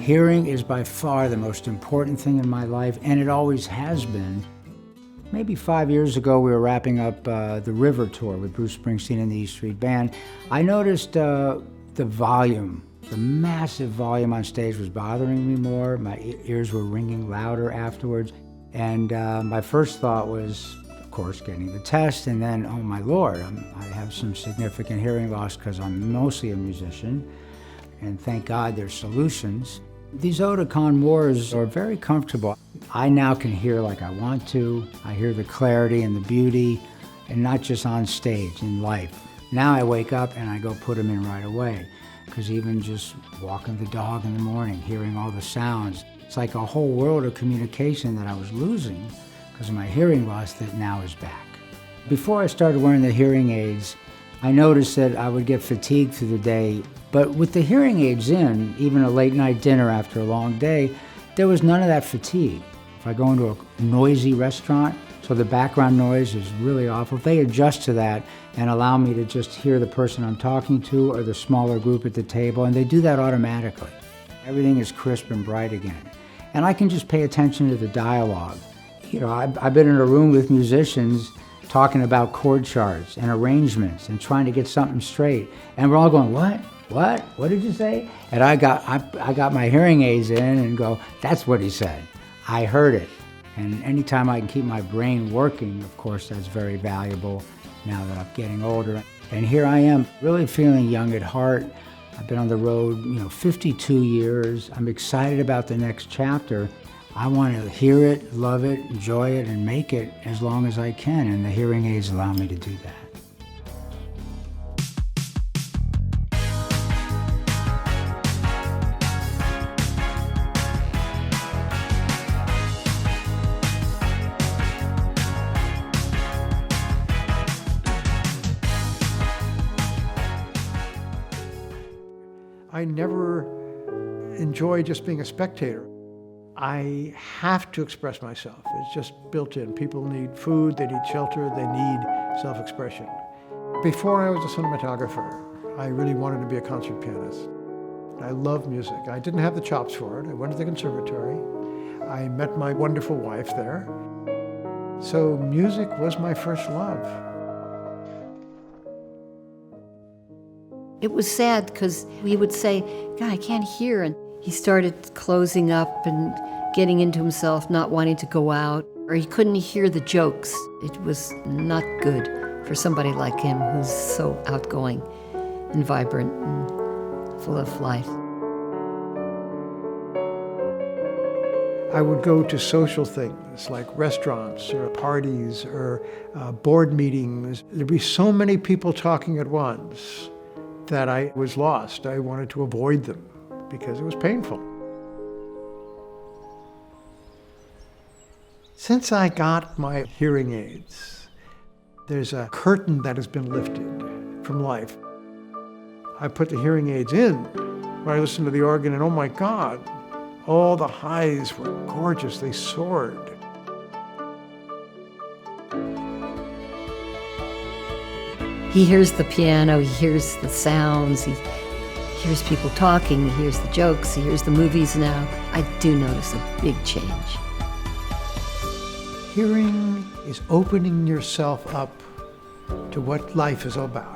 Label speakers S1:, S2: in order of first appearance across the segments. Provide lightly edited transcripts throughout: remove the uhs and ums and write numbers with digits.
S1: Hearing is by far the most important thing in my life, and it always has been. Maybe 5 years ago, we were wrapping up the River Tour with Bruce Springsteen and the E Street Band. I noticed the volume, the massive volume on stage was bothering me more. My ears were ringing louder afterwards. And my first thought was, of course, getting the test, and then, oh my Lord, I have some significant hearing loss because I'm mostly a musician, and thank God there's solutions. These Oticon Moors are very comfortable. I now can hear like I want to. I hear the clarity and the beauty, and not just on stage, in life. Now I wake up and I go put them in right away, because even just walking the dog in the morning, hearing all the sounds, it's like a whole world of communication that I was losing because of my hearing loss that now is back. Before I started wearing the hearing aids, I noticed that I would get fatigued through the day, but with the hearing aids in, even a late night dinner after a long day, there was none of that fatigue. If I go into a noisy restaurant, so the background noise is really awful, they adjust to that and allow me to just hear the person I'm talking to or the smaller group at the table, and they do that automatically. Everything is crisp and bright again. And I can just pay attention to the dialogue. You know, I've been in a room with musicians talking about chord charts and arrangements and trying to get something straight. And we're all going, what? What? What did you say? And I got my hearing aids in and go, that's what he said. I heard it. And anytime I can keep my brain working, of course, that's very valuable now that I'm getting older. And here I am, really feeling young at heart. I've been on the road, 52 years. I'm excited about the next chapter. I want to hear it, love it, enjoy it, and make it as long as I can, and the hearing aids allow me to do that.
S2: I never enjoy just being a spectator. I have to express myself. It's just built in. People need food, they need shelter, they need self-expression. Before I was a cinematographer, I really wanted to be a concert pianist. I love music. I didn't have the chops for it. I went to the conservatory. I met my wonderful wife there. So music was my first love.
S3: It was sad because he would say, God, I can't hear. And he started closing up and getting into himself, not wanting to go out, or he couldn't hear the jokes. It was not good for somebody like him who's so outgoing and vibrant and full of life.
S2: I would go to social things like restaurants or parties or board meetings. There'd be so many people talking at once that I was lost. I wanted to avoid them because it was painful. Since I got my hearing aids, there's a curtain that has been lifted from life. I put the hearing aids in when I listened to the organ, and oh my God, all the highs were gorgeous. They soared.
S3: He hears the piano, he hears the sounds, he hears people talking, he hears the jokes, he hears the movies now. I do notice a big change.
S2: Hearing is opening yourself up to what life is all about.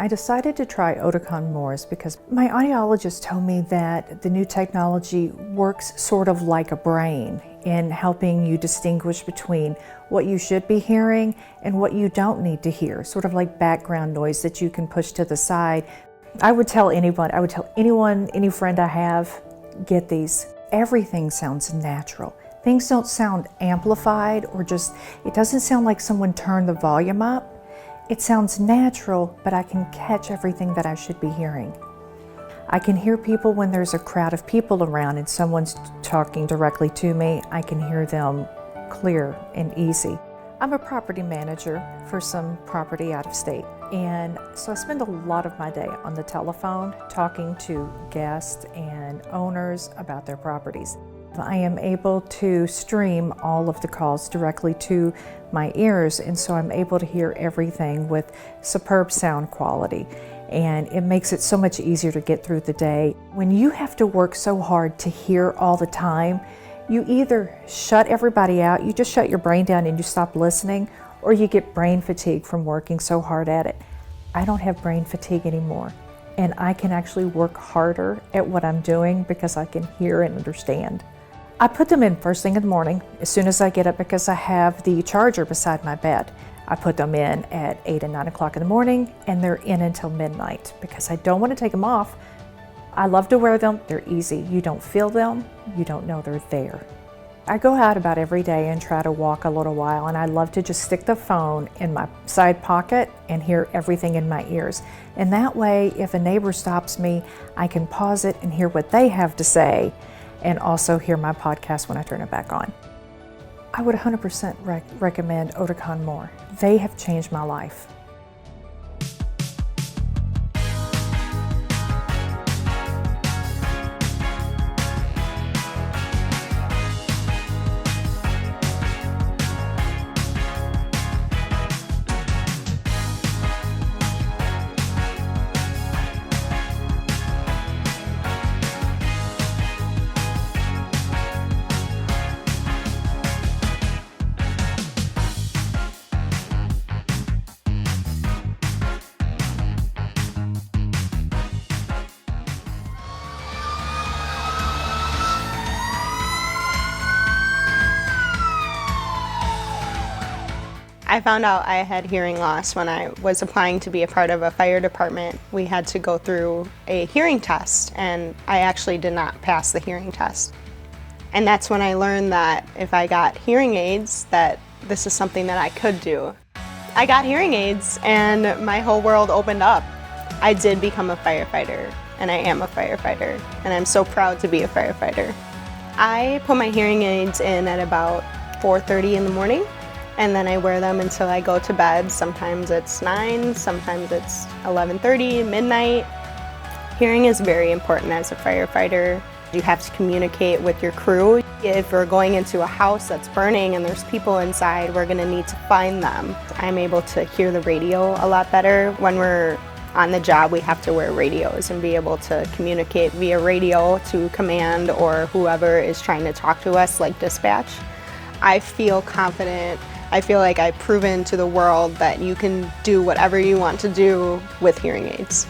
S4: I decided to try Oticon Morse because my audiologist told me that the new technology works sort of like a brain in helping you distinguish between what you should be hearing and what you don't need to hear, sort of like background noise that you can push to the side. I would tell anyone, any friend I have, get these. Everything sounds natural. Things don't sound amplified or it doesn't sound like someone turned the volume up. It sounds natural, but I can catch everything that I should be hearing. I can hear people when there's a crowd of people around and someone's talking directly to me. I can hear them clear and easy. I'm a property manager for some property out of state, and so I spend a lot of my day on the telephone talking to guests and owners about their properties. I am able to stream all of the calls directly to my ears, and so I'm able to hear everything with superb sound quality. And it makes it so much easier to get through the day. When you have to work so hard to hear all the time, you either shut everybody out, you just shut your brain down and you stop listening, or you get brain fatigue from working so hard at it. I don't have brain fatigue anymore, and I can actually work harder at what I'm doing because I can hear and understand. I put them in first thing in the morning as soon as I get up because I have the charger beside my bed. I put them in at 8 and 9 o'clock in the morning, and they're in until midnight because I don't want to take them off. I love to wear them. They're easy. You don't feel them. You don't know they're there. I go out about every day and try to walk a little while, and I love to just stick the phone in my side pocket and hear everything in my ears. And that way, if a neighbor stops me, I can pause it and hear what they have to say, and also hear my podcast when I turn it back on. I would 100% recommend Oticon more. They have changed my life.
S5: I found out I had hearing loss when I was applying to be a part of a fire department. We had to go through a hearing test, and I actually did not pass the hearing test. And that's when I learned that if I got hearing aids, that this is something that I could do. I got hearing aids, and my whole world opened up. I did become a firefighter, and I am a firefighter, and I'm so proud to be a firefighter. I put my hearing aids in at about 4:30 in the morning. And then I wear them until I go to bed. Sometimes it's 9, sometimes it's 11:30, midnight. Hearing is very important as a firefighter. You have to communicate with your crew. If we're going into a house that's burning and there's people inside, we're gonna need to find them. I'm able to hear the radio a lot better. When we're on the job, we have to wear radios and be able to communicate via radio to command or whoever is trying to talk to us, like dispatch. I feel confident. I feel like I've proven to the world that you can do whatever you want to do with hearing aids.